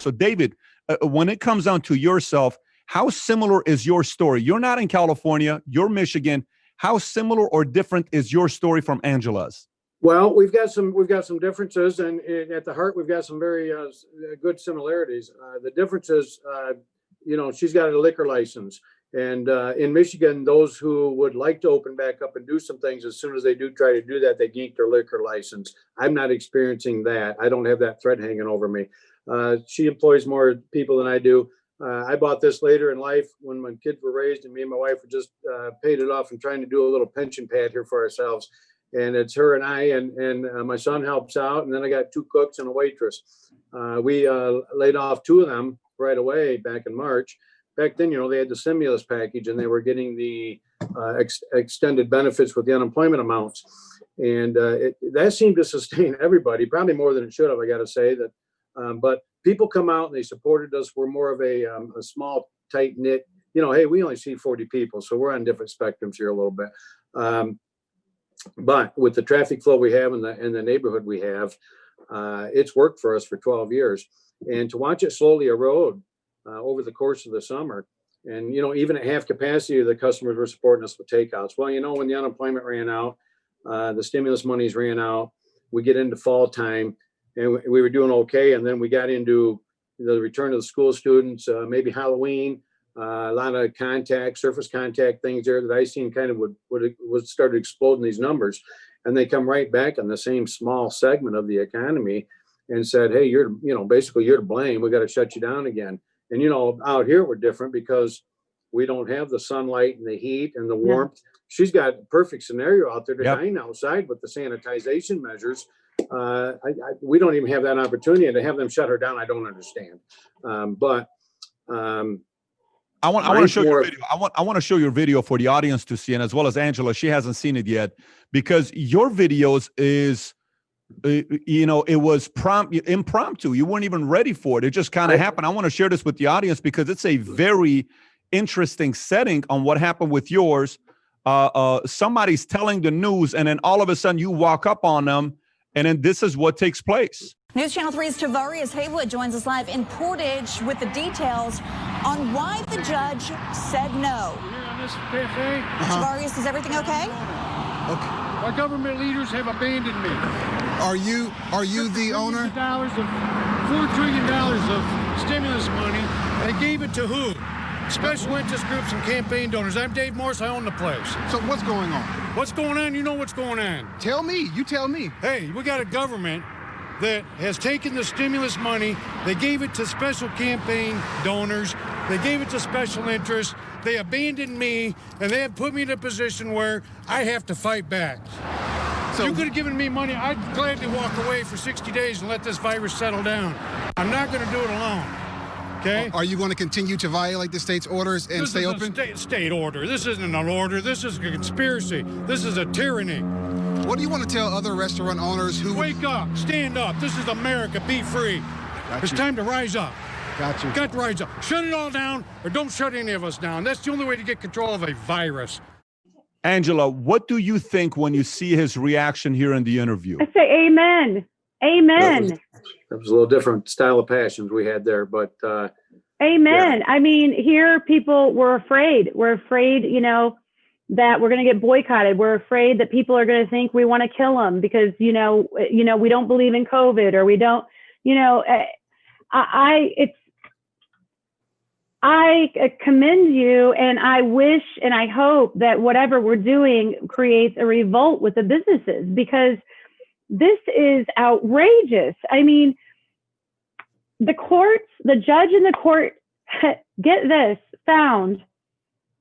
So David, when it comes down to yourself, how similar is your story? You're not in California, you're Michigan. How similar or different is your story from Angela's? Well, we've got some differences, and at the heart, we've got some very good similarities. The differences, she's got a liquor license, and in Michigan, those who would like to open back up and do some things, as soon as they do try to do that, they yank their liquor license. I'm not experiencing that. I don't have that thread hanging over me. She employs more people than I do. I bought this later in life when my kids were raised, and me and my wife were just paid it off and trying to do a little pension pad here for ourselves. And it's her and I, and my son helps out. And then I got 2 cooks and a waitress. We laid off 2 of them right away back in March. Back then, they had the stimulus package and they were getting the extended benefits with the unemployment amounts. And that seemed to sustain everybody, probably more than it should have, I got to say. But people come out and they supported us. We're more of a small, tight knit, hey, we only see 40 people. So we're on different spectrums here a little bit. But with the traffic flow we have in the neighborhood we have, it's worked for us for 12 years. And to watch it slowly erode over the course of the summer, and even at half capacity, the customers were supporting us with takeouts. Well, when the unemployment ran out, the stimulus monies ran out, we get into fall time, and we were doing okay. And then we got into the return of the school students, maybe Halloween. A lot of surface contact things there that I seen kind of would start exploding these numbers, and they come right back on the same small segment of the economy and said, "Hey, basically you're to blame. We got to shut you down again." And out here we're different because we don't have the sunlight and the heat and the warmth. Yeah. She's got a perfect scenario out there to dine outside with the sanitization measures. We don't even have that opportunity, and to have them shut her down, I don't understand. I want to show your video. I want to show your video for the audience to see, and as well as Angela, she hasn't seen it yet, because your videos is, it was impromptu. You weren't even ready for it. It just kind of happened. I want to share this with the audience because it's a very interesting setting on what happened with yours. Somebody's telling the news, and then all of a sudden you walk up on them, and then this is what takes place. News Channel 3's Notorious Haywood joins us live in Portage with the details on why the judge said no. Here on this Café. Notorious, is everything okay? Okay. Our government leaders have abandoned me. Are you the owner? $4 trillion of stimulus money. They gave it to who? Special interest groups and campaign donors. I'm Dave Morse. I own the place. So what's going on? What's going on? You know what's going on. Tell me. You tell me. Hey, we got a government that has taken the stimulus money. They gave it to special campaign donors. They gave it to special interests. They abandoned me, and they have put me in a position where I have to fight back. So you could have given me money. I'd gladly walk away for 60 days and let this virus settle down. I'm not going to do it alone. Okay? Are you going to continue to violate the state's orders and stay open? State order. This isn't an order. This is a conspiracy. This is a tyranny. What do you want to tell other restaurant owners who... Wake up. Stand up. This is America. Be free. It's time to rise up. Got you. Got to rise up. Shut it all down, or don't shut any of us down. That's the only way to get control of a virus. Angela, what do you think when you see his reaction here in the interview? I say amen. Amen. That was a little different style of passions we had there, but... amen. Yeah. I mean, here people were afraid. We're afraid, that we're going to get boycotted. We're afraid that people are going to think we want to kill them because, we don't believe in COVID, or we don't, I commend you, and I wish and I hope that whatever we're doing creates a revolt with the businesses, because this is outrageous. I mean, the judge in the court, get this, found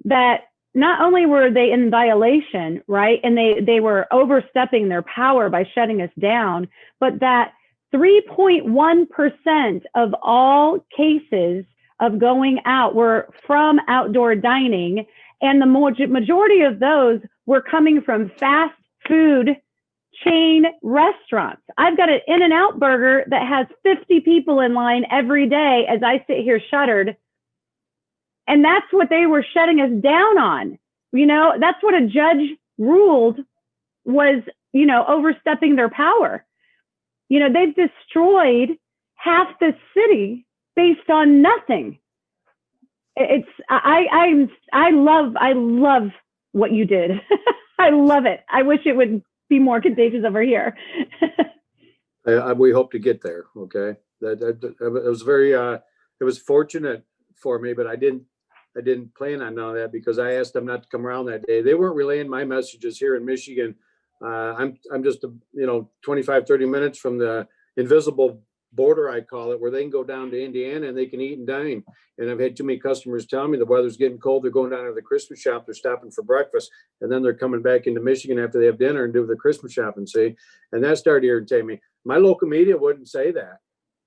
that not only were they in violation, right, and they were overstepping their power by shutting us down, but that 3.1% of all cases of going out were from outdoor dining, and the majority of those were coming from fast food chain restaurants. I've got an In-N-Out burger that has 50 people in line every day as I sit here shuttered. And that's what they were shutting us down on. That's what a judge ruled was, overstepping their power. They've destroyed half the city based on nothing. I love what you did. I love it. I wish it would be more contagious over here. We hope to get there. Okay. It was very, it was fortunate for me, but I didn't plan on none of that because I asked them not to come around that day. They weren't relaying my messages here in Michigan. I'm just, 25, 30 minutes from the invisible border, I call it, where they can go down to Indiana and they can eat and dine. And I've had too many customers tell me the weather's getting cold. They're going down to the Christmas shop. They're stopping for breakfast. And then they're coming back into Michigan after they have dinner and do the Christmas shopping, see? And that started irritating me. My local media wouldn't say that.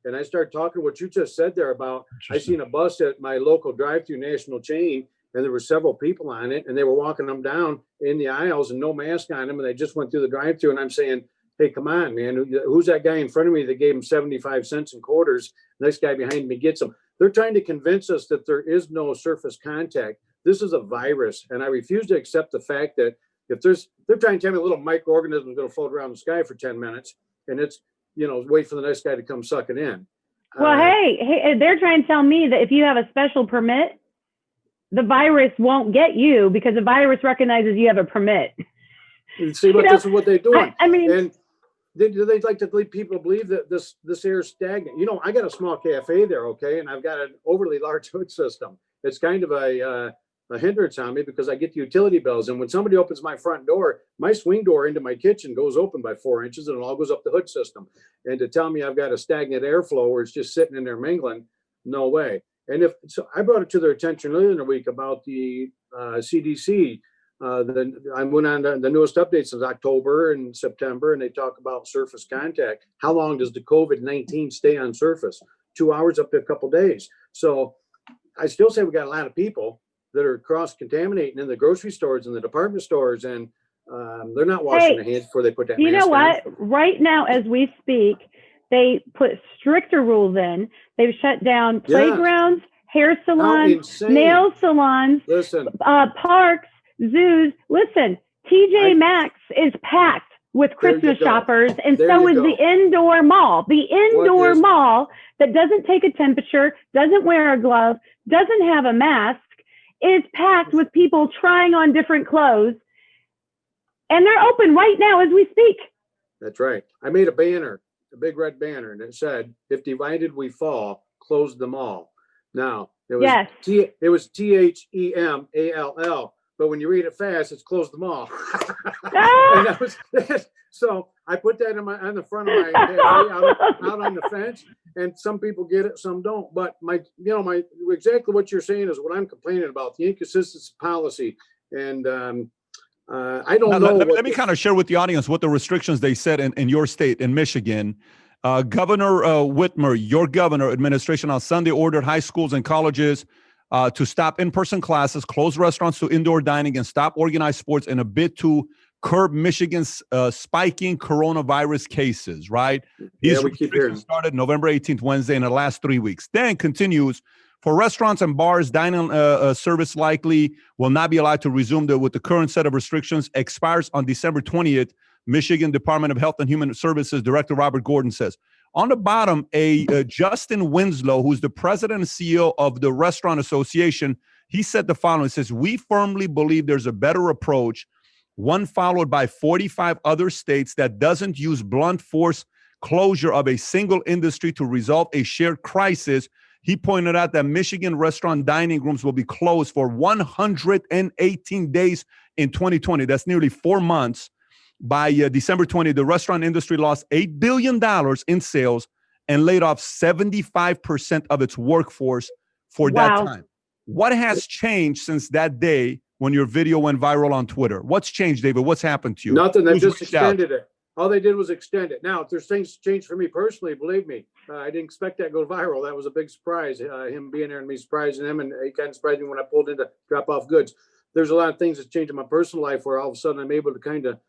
And I started talking what you just said there about, I seen a bus at my local drive-through national chain, and there were several people on it, and they were walking them down in the aisles and no mask on them. And they just went through the drive-through, and I'm saying, hey, come on, man. Who's that guy in front of me that gave him 75 cents in quarters? Next guy behind me gets them. They're trying to convince us that there is no surface contact. This is a virus. And I refuse to accept the fact that they're trying to tell me a little microorganism is going to float around the sky for 10 minutes and it's, wait for the next guy to come suck it in. Well, hey, they're trying to tell me that if you have a special permit, the virus won't get you because the virus recognizes you have a permit. See, but this is what they're doing. I mean, and they like to lead people believe that this air is stagnant. I got a small cafe there, okay, and I've got an overly large hood system. It's kind of a hindrance on me because I get the utility bills, and when somebody opens my front door, my swing door into my kitchen goes open by 4 inches, and it all goes up the hood system. And to tell me I've got a stagnant airflow where it's just sitting in there mingling, no way. And so I brought it to their attention earlier in the week about the CDC. I went on the newest updates is October and September, and they talk about surface contact. How long does the COVID-19 stay on surface? 2 hours up to a couple days. So I still say we got a lot of people that are cross-contaminating in the grocery stores and the department stores, and they're not washing their hands before they put that mask on. You know what? Right now, as we speak, they put stricter rules in. They've shut down playgrounds, hair salons, nail salons, parks, zoos. Listen, TJ Maxx is packed with Christmas shoppers, and so is the indoor mall. The indoor mall that doesn't take a temperature, doesn't wear a glove, doesn't have a mask, is packed with people trying on different clothes. And they're open right now as we speak. That's right. I made a banner, a big red banner, and it said, "If divided we fall, close the mall." Now, it was THEMALL. But when you read it fast, it's close them all. And that was, so I put that on the front of my head, out on the fence, and some people get it, some don't. But exactly what you're saying is what I'm complaining about, the inconsistency policy. And I don't know. Let me kind of share with the audience what the restrictions they set in your state, in Michigan. Governor Whitmer, your governor administration on Sunday ordered high schools and colleges to stop in-person classes, close restaurants to indoor dining, and stop organized sports in a bid to curb Michigan's spiking coronavirus cases, right? These restrictions started November 18th, Wednesday, in the last 3 weeks. Then continues, for restaurants and bars, dining service likely will not be allowed to resume with the current set of restrictions expires on December 20th, Michigan Department of Health and Human Services Director Robert Gordon says. On the bottom, Justin Winslow, who's the president and CEO of the Restaurant Association, he said the following. He says, "We firmly believe there's a better approach, one followed by 45 other states that doesn't use blunt force closure of a single industry to resolve a shared crisis." He pointed out that Michigan restaurant dining rooms will be closed for 118 days in 2020. That's nearly 4 months. By December 20, the restaurant industry lost $8 billion in sales and laid off 75% of its workforce for that time. What has changed since that day when your video went viral on Twitter? What's changed, David? What's happened to you? Nothing. They just extended it. All they did was extend it. Now, if there's things changed for me personally, believe me, I didn't expect that to go viral. That was a big surprise, him being there and me surprising him. And he kind of surprised me when I pulled in to drop off goods. There's a lot of things that's changed in my personal life where all of a sudden I'm able to kind of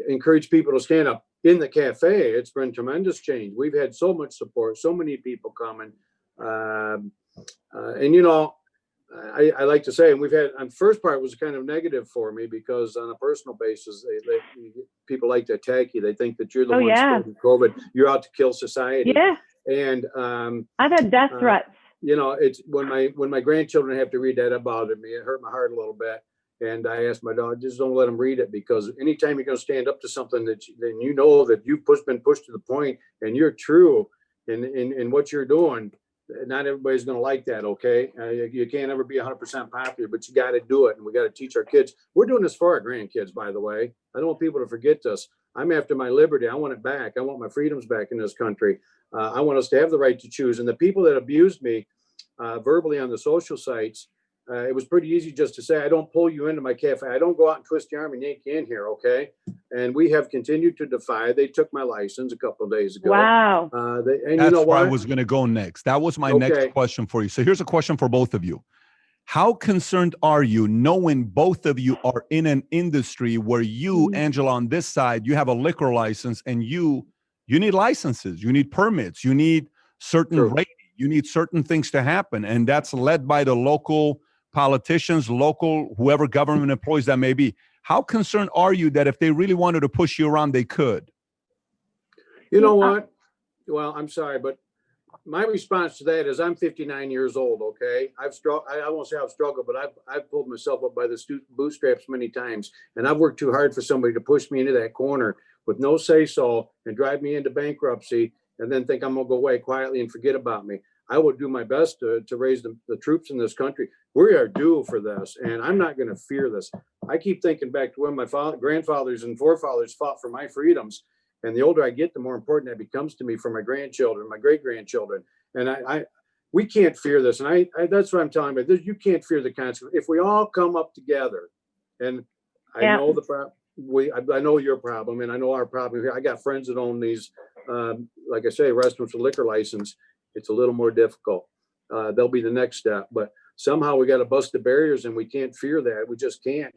encourage people to stand up in the cafe. It's been tremendous change. We've had so much support, so many people coming. And, I like to say, and we've had, on the first part was kind of negative for me because on a personal basis, people like to attack you. They think that you're the one spreading COVID. You're out to kill society. Yeah. And I've had death threats. you know, it's when my grandchildren have to read that, it bothered me. It hurt my heart a little bit. And I asked my dog, just don't let them read it, because anytime you're going to stand up to something that then you know that you've been pushed to the point and you're true in what you're doing, not everybody's going to like that. Okay. You can't ever be 100% popular, but you got to do it. And we got to teach our kids. We're doing this for our grandkids, by the way. I don't want people to forget this. I'm after my liberty. I want it back. I want my freedoms back in this country. I want us to have the right to choose. And the people that abused me verbally on the social sites, it was pretty easy just to say, I don't pull you into my cafe. I don't go out and twist your arm and yank you in here. Okay. And we have continued to defy. They took my license a couple of days ago. Wow. And That's you know where I what? was going to go next. That was my next question for you. So here's a question for both of you. How concerned are you knowing both of you are in an industry where you, Angela, on this side, you have a liquor license and you need licenses, you need permits, you need certain rating, you need certain things to happen. And that's led by the local politicians, local, whoever government employees that may be. How concerned are you that if they really wanted to push you around, they could? You know what? Well, I'm sorry, but my response to that is I'm 59 years old. Okay. I've struggled. I won't say I've struggled, but I've pulled myself up by the bootstraps many times. And I've worked too hard for somebody to push me into that corner with no say so and drive me into bankruptcy and then think I'm going to go away quietly and forget about me. I will do my best to raise the troops in this country. We are due for this, and I'm not going to fear this. I keep thinking back to when my grandfathers and forefathers fought for my freedoms. And the older I get, the more important that becomes to me for my grandchildren, my great-grandchildren. And we can't fear this. And that's what I'm telling you. You can't fear the consequence. If we all come up together, and I know the problem. I know your problem, and I know our problem here. I got friends that own these, like I say, restaurants with liquor license. It's a little more difficult. They'll be the next step, but somehow we got to bust the barriers, and we can't fear that. We just can't.